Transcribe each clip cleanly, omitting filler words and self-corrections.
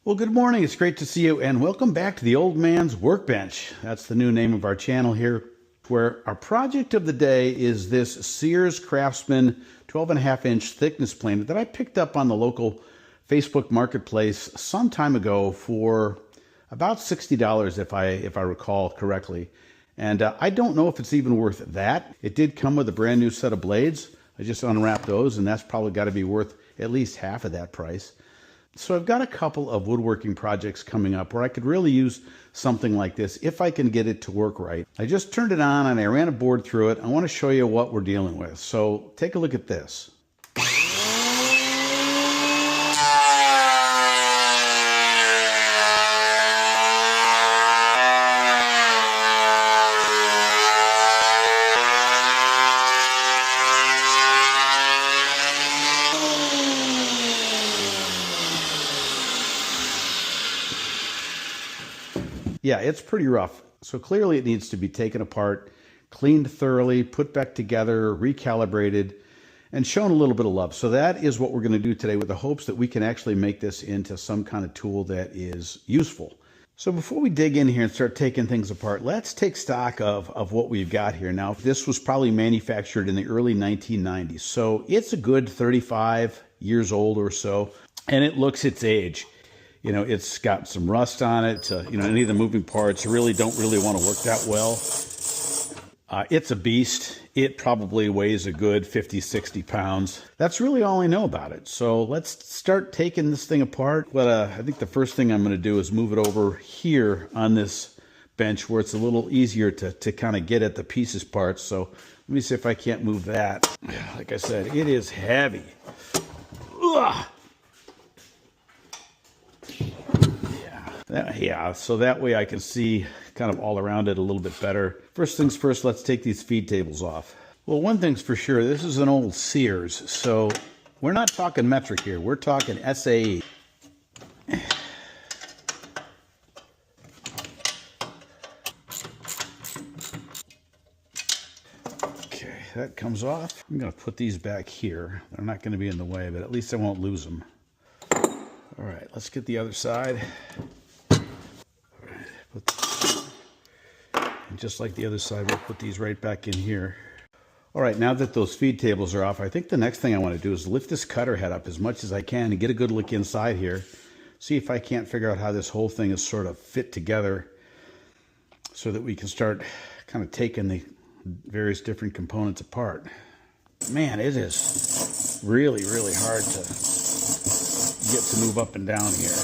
Well, good morning. It's great to see you, and welcome back to the Old Man's Workbench. That's the new name of our channel here, where our project of the day is this Sears Craftsman 12.5-inch thickness planer that I picked up on the local Facebook marketplace some time ago for about $60 if I recall correctly. And I don't know if it's even worth that. It did come with a brand new set of blades. I just unwrapped those, and that's probably got to be worth at least half of that price. So I've got a couple of woodworking projects coming up where I could really use something like this if I can get it to work right. I just turned it on and I ran a board through it. I want to show you what we're dealing with. So take a look at this. Yeah, it's pretty rough. So clearly it needs to be taken apart, cleaned thoroughly, put back together, recalibrated, and shown a little bit of love. So that is what we're going to do today with the hopes that we can actually make this into some kind of tool that is useful. So before we dig in here and start taking things apart, let's take stock of what we've got here. Now, this was probably manufactured in the early 1990s. So it's a good 35 years old or so, and it looks its age. You know, it's got some rust on it. Any of the moving parts really don't want to work that well. It's a beast. It probably weighs a good 50, 60 pounds. That's really all I know about it. So let's start taking this thing apart. But I think the first thing I'm going to do is move it over here on this bench where it's a little easier to kind of get at the pieces parts. So let me see if I can't move that. Like I said, it is heavy. Ugh. Yeah, so that way I can see kind of all around it a little bit better. First things first, let's take these feed tables off. Well, one thing's for sure, this is an old Sears, so we're not talking metric here, we're talking SAE. Okay, that comes off. I'm going to put these back here. They're not going to be in the way, but at least I won't lose them. All right, let's get the other side. And just like the other side, we'll put these right back in here. All right, now that those feed tables are off, I think the next thing I want to do is lift this cutter head up as much as I can and get a good look inside here. See if I can't figure out how this whole thing is sort of fit together so that we can start kind of taking the various different components apart. Man, it is really hard to get to move up and down here.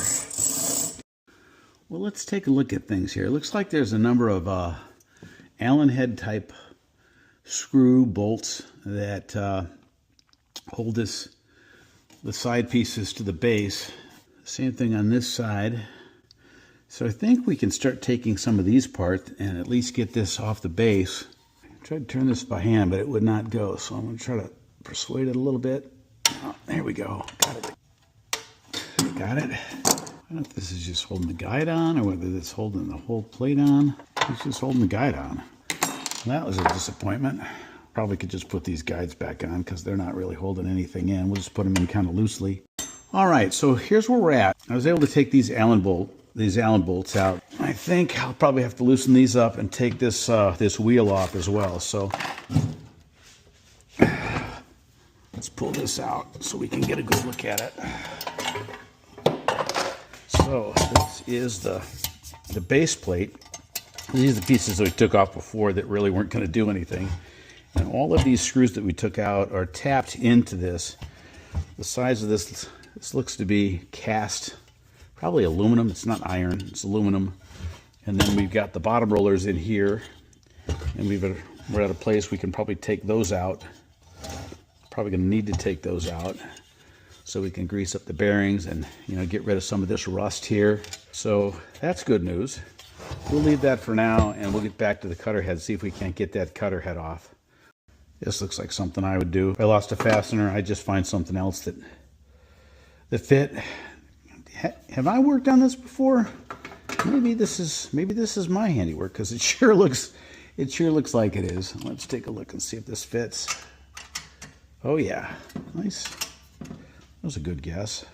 Well, let's take a look at things here. It looks like there's a number of Allen head type screw bolts that hold the side pieces to the base. Same thing on this side. So I think we can start taking some of these apart and at least get this off the base. I tried to turn this by hand, but it would not go. So I'm going to try to persuade it a little bit. Oh, there we go. Got it. Got it. I don't know if this is just holding the guide on or whether it's holding the whole plate on. It's just holding the guide on. That was a disappointment. Probably could just put these guides back on because they're not really holding anything in. We'll just put them in kind of loosely. All right, so here's where we're at. I was able to take these Allen bolts out. I think I'll probably have to loosen these up and take this this wheel off as well. So let's pull this out so we can get a good look at it. So this is the base plate. These are the pieces that we took off before that really weren't going to do anything. And all of these screws that we took out are tapped into this. The size of this looks to be cast, probably aluminum. It's not iron, it's aluminum. And then we've got the bottom rollers in here. And we're at a place we can probably take those out. Probably going to need to take those out so we can grease up the bearings and get rid of some of this rust here. So that's good news. We'll leave that for now and we'll get back to the cutter head, see if we can't get that cutter head off. This looks like something I would do. If I lost a fastener, I'd just find something else that fit. Have I worked on this before? Maybe this is my handiwork because it sure looks like it is. Let's take a look and see if this fits. Oh yeah, nice. That was a good guess.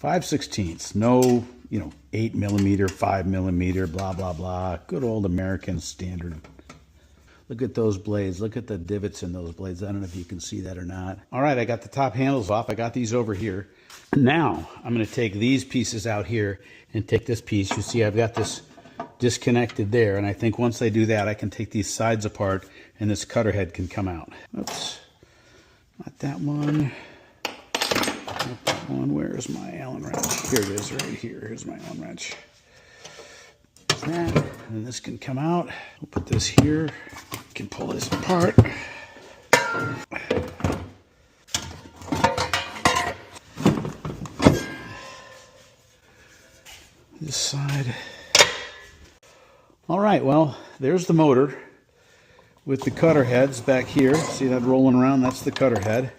5/16, no, 8mm, 5mm, blah, blah, blah. Good old American standard. Look at those blades. Look at the divots in those blades. I don't know if you can see that or not. All right, I got the top handles off. I got these over here. Now, I'm going to take these pieces out here and take this piece. You see, I've got this disconnected there, and I think once I do that, I can take these sides apart and this cutter head can come out. Oops, not that one. Not that one. Where's my Allen wrench? Here it is, right here. Here's my Allen wrench. That, and this can come out. We'll put this here. We can pull this apart. This side. All right, well, there's the motor with the cutter heads back here. See that rolling around? That's the cutter head.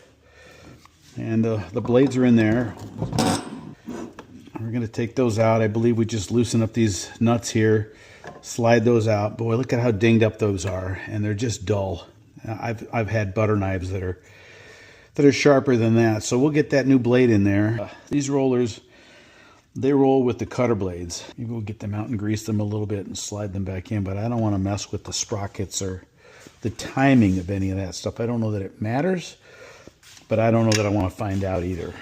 And the blades are in there. We're going to take those out. I believe we just loosen up these nuts here, slide those out. Boy, look at how dinged up those are, and they're just dull. I've had butter knives that are sharper than that. So we'll get that new blade in there. These rollers, they roll with the cutter blades. Maybe we'll get them out and grease them a little bit and slide them back in, but I don't want to mess with the sprockets or the timing of any of that stuff. I don't know that it matters, but I don't know that I want to find out either.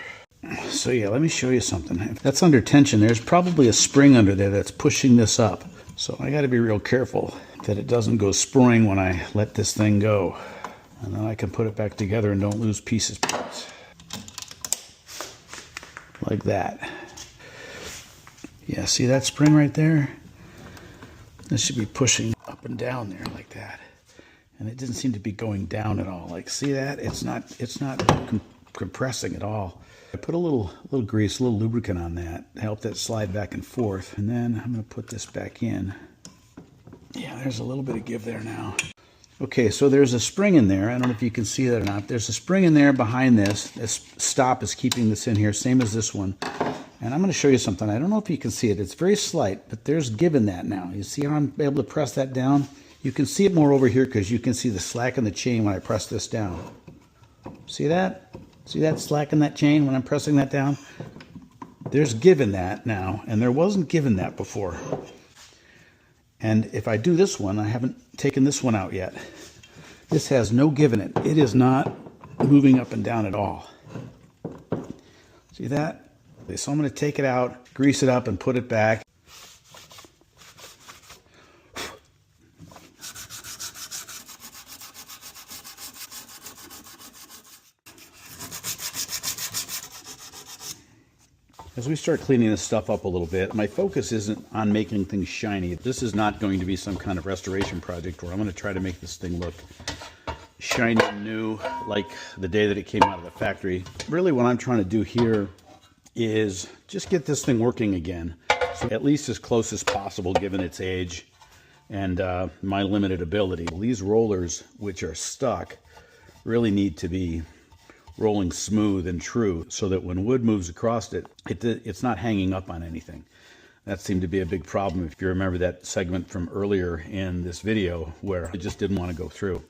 So yeah, let me show you something. If that's under tension, there's probably a spring under there that's pushing this up. So I got to be real careful that it doesn't go spring when I let this thing go. And then I can put it back together and don't lose pieces. Like that. Yeah, see that spring right there? This should be pushing up and down there like that. And it doesn't seem to be going down at all. Like, see that? It's not compressing at all. I put a little grease, a little lubricant on that to help that slide back and forth. And then I'm going to put this back in. Yeah, there's a little bit of give there now. Okay, so there's a spring in there. I don't know if you can see that or not. There's a spring in there behind this. This stop is keeping this in here, same as this one. And I'm going to show you something. I don't know if you can see it. It's very slight, but there's give in that now. You see how I'm able to press that down? You can see it more over here because you can see the slack in the chain when I press this down. See that? See that slack in that chain when I'm pressing that down? There's give in that now, and there wasn't give in that before. And if I do this one, I haven't taken this one out yet. This has no give in it. It is not moving up and down at all. See that? So I'm going to take it out, grease it up, and put it back. As we start cleaning this stuff up a little bit, my focus isn't on making things shiny. This is not going to be some kind of restoration project where I'm going to try to make this thing look shiny and new like the day that it came out of the factory. Really what I'm trying to do here is just get this thing working again, so at least as close as possible given its age and my limited ability. These rollers, which are stuck, really need to be rolling smooth and true so that when wood moves across it, it's not hanging up on anything. That seemed to be a big problem if you remember that segment from earlier in this video where it just didn't want to go through.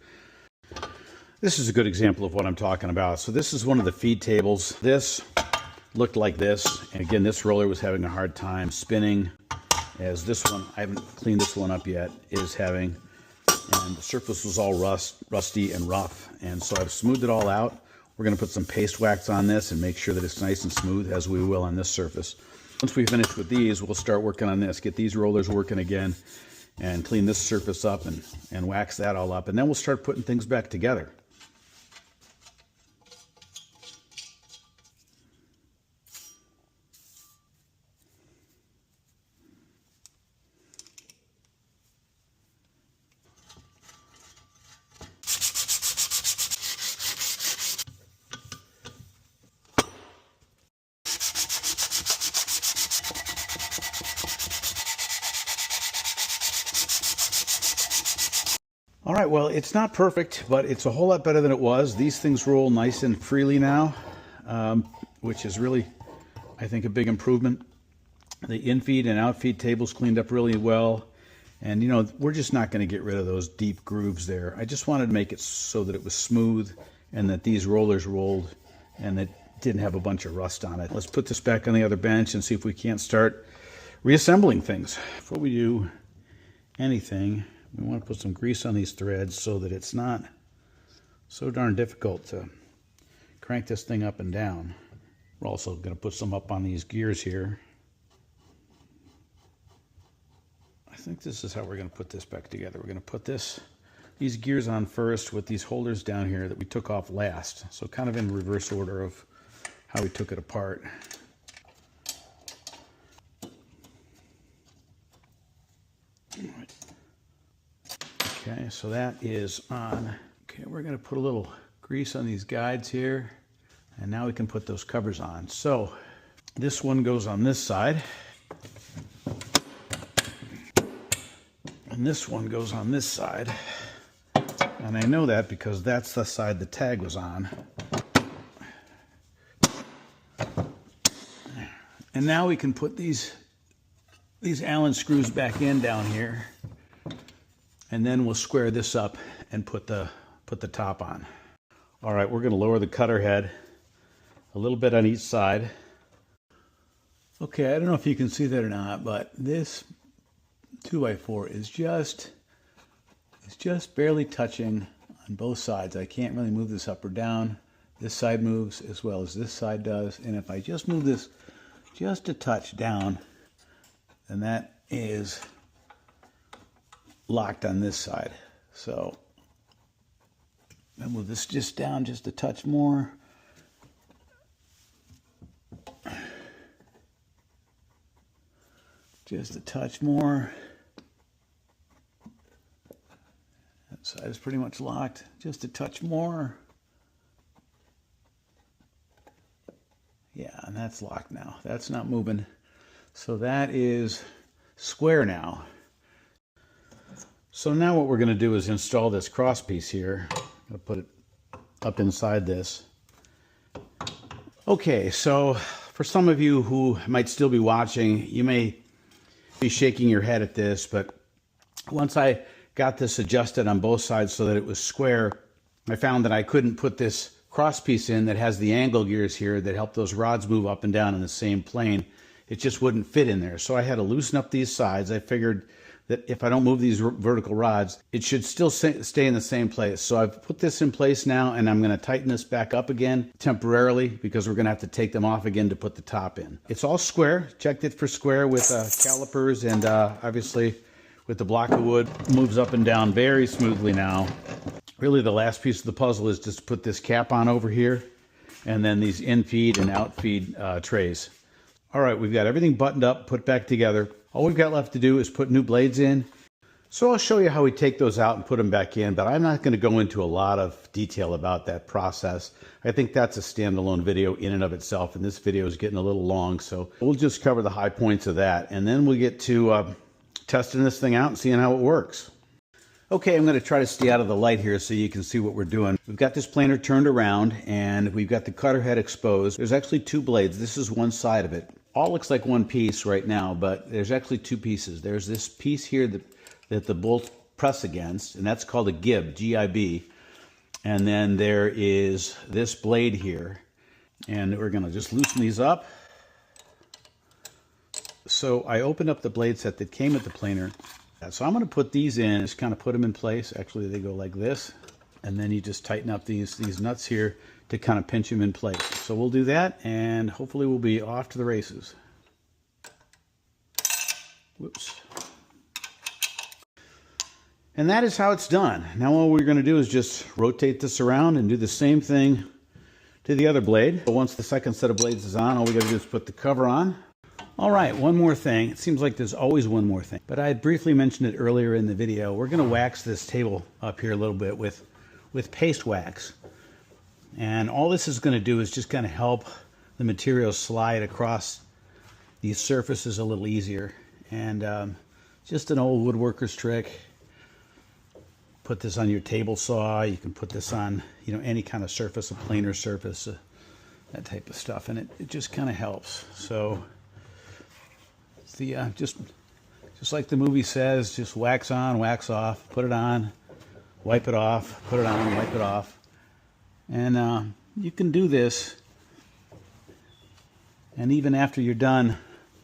This is a good example of what I'm talking about. So this is one of the feed tables. This looked like this, and again, this roller was having a hard time spinning, as this one, I haven't cleaned this one up yet, is having, and the surface was all rusty and rough, and so I've smoothed it all out. We're going to put some paste wax on this and make sure that it's nice and smooth, as we will on this surface. Once we finish with these, we'll start working on this, get these rollers working again, and clean this surface up and wax that all up, and then we'll start putting things back together. All right, well, it's not perfect, but it's a whole lot better than it was. These things roll nice and freely now, which is really, I think, a big improvement. The in-feed and out-feed tables cleaned up really well. And, you know, we're just not going to get rid of those deep grooves there. I just wanted to make it so that it was smooth and that these rollers rolled and that didn't have a bunch of rust on it. Let's put this back on the other bench and see if we can't start reassembling things. Before we do anything, we want to put some grease on these threads so that it's not so darn difficult to crank this thing up and down. We're also going to put some up on these gears here. I think this is how we're going to put this back together. We're going to put these gears on first with these holders down here that we took off last. So kind of in reverse order of how we took it apart. Okay, so that is on. Okay, we're going to put a little grease on these guides here, and now we can put those covers on. So this one goes on this side, and this one goes on this side. And I know that because that's the side the tag was on. And now we can put these Allen screws back in down here, and then we'll square this up and put the top on. All right, we're going to lower the cutter head a little bit on each side. Okay, I don't know if you can see that or not, but this 2x4 is just barely touching on both sides. I can't really move this up or down. This side moves as well as this side does, and if I just move this just a touch down, then that is locked on this side. So I'll move this just down just a touch more. Just a touch more. That side is pretty much locked. Just a touch more. Yeah, and that's locked now. That's not moving. So that is square now. So now what we're going to do is install this cross piece here. I'm going to put it up inside this. Okay, so for some of you who might still be watching, you may be shaking your head at this, but once I got this adjusted on both sides so that it was square, I found that I couldn't put this cross piece in that has the angle gears here that help those rods move up and down in the same plane. It just wouldn't fit in there. So I had to loosen up these sides. I figured that if I don't move these vertical rods, it should still stay in the same place. So I've put this in place now, and I'm going to tighten this back up again temporarily because we're going to have to take them off again to put the top in. It's all square. Checked it for square with calipers, and obviously with the block of wood, moves up and down very smoothly now. Really the last piece of the puzzle is just put this cap on over here, and then these in-feed and out-feed trays. All right, we've got everything buttoned up, put back together. All we've got left to do is put new blades in. So I'll show you how we take those out and put them back in, but I'm not going to go into a lot of detail about that process. I think that's a standalone video in and of itself, and this video is getting a little long, so we'll just cover the high points of that, and then we'll get to testing this thing out and seeing how it works. Okay, I'm going to try to stay out of the light here so you can see what we're doing. We've got this planer turned around, and we've got the cutter head exposed. There's actually two blades. This is one side of it. All looks like one piece right now, but there's actually two pieces. There's this piece here that the bolts press against, and that's called a gib, G-I-B. And then there is this blade here, and we're going to just loosen these up. So I opened up the blade set that came with the planer. So I'm going to put these in, just kind of put them in place. Actually, they go like this, and then you just tighten up these nuts here to kind of pinch them in place. So we'll do that, and hopefully we'll be off to the races. Whoops. And that is how it's done. Now all we're going to do is just rotate this around and do the same thing to the other blade. But once the second set of blades is on, all we got to do is put the cover on. All right, one more thing. It seems like there's always one more thing, but I had briefly mentioned it earlier in the video. We're going to wax this table up here a little bit with paste wax. And all this is going to do is just kind of help the material slide across these surfaces a little easier. And just an old woodworker's trick. Put this on your table saw. You can put this on, any kind of surface, a planer surface, that type of stuff, and it just kind of helps. So the just like the movie says, just wax on, wax off, put it on, wipe it off, put it on, wipe it off. And you can do this And even after you're done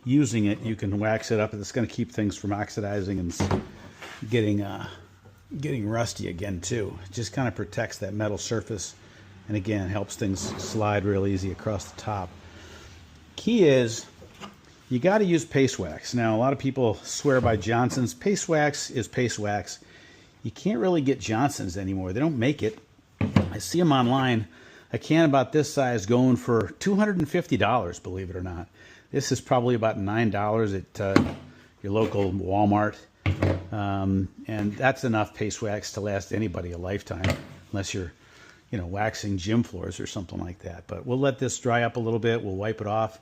using it, you can wax it up. It's going to keep things from oxidizing and getting rusty again too. It just kind of protects that metal surface, and again helps things slide real easy across the top. Key is you got to use paste wax. Now a lot of people swear by Johnson's. Paste wax is paste wax. You can't really get Johnson's anymore. They don't make it. I see them online. A can about this size going for $250, believe it or not. This is probably about $9 at your local Walmart. And that's enough paste wax to last anybody a lifetime, unless you're, waxing gym floors or something like that. But we'll let this dry up a little bit. We'll wipe it off,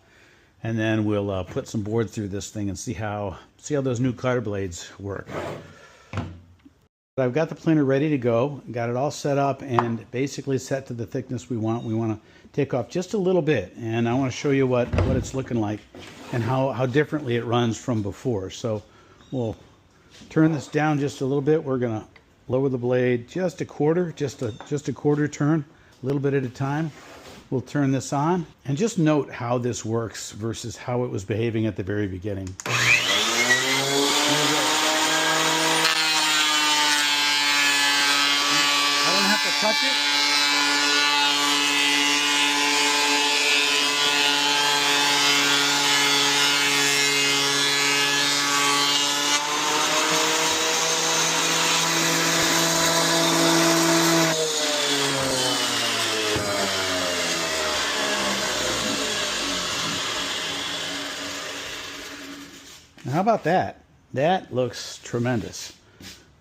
and then we'll put some board through this thing and see how those new cutter blades work. I've got the planer ready to go, got it all set up and basically set to the thickness we want. We want to take off just a little bit, and I want to show you what it's looking like and how differently it runs from before. So we'll turn this down just a little bit. We're going to lower the blade just a quarter, just a quarter turn, a little bit at a time. We'll turn this on and just note how this works versus how it was behaving at the very beginning. Touch it. Now, how about that? That looks tremendous.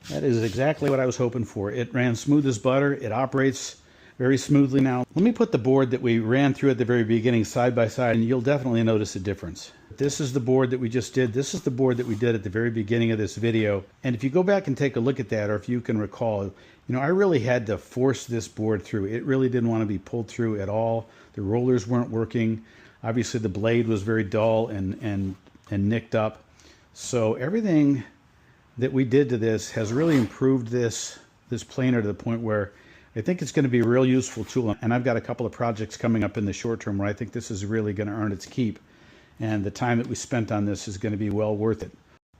That is exactly what I was hoping for. It ran smooth as butter. It operates very smoothly now. Let me put the board that we ran through at the very beginning side by side, and you'll definitely notice a difference. This is the board that we just did. This is the board that we did at the very beginning of this video. And if you go back and take a look at that, or if you can recall, I really had to force this board through. It really didn't want to be pulled through at all. The rollers weren't working. Obviously, the blade was very dull and nicked up. So everything that we did to this has really improved this planer to the point where I think it's going to be a real useful tool. And I've got a couple of projects coming up in the short term where I think this is really going to earn its keep. And the time that we spent on this is going to be well worth it.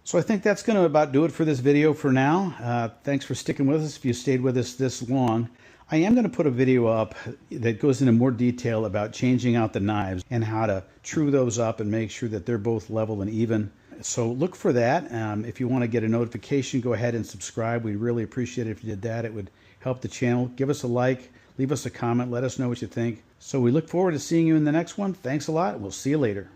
So I think that's going to about do it for this video for now. Thanks for sticking with us if you stayed with us this long. I am going to put a video up that goes into more detail about changing out the knives and how to true those up and make sure that they're both level and even. So look for that. If you want to get a notification, go ahead and subscribe. We'd really appreciate it if you did that. It would help the channel. Give us a like, leave us a comment, let us know what you think. So we look forward to seeing you in the next one. Thanks a lot. We'll see you later.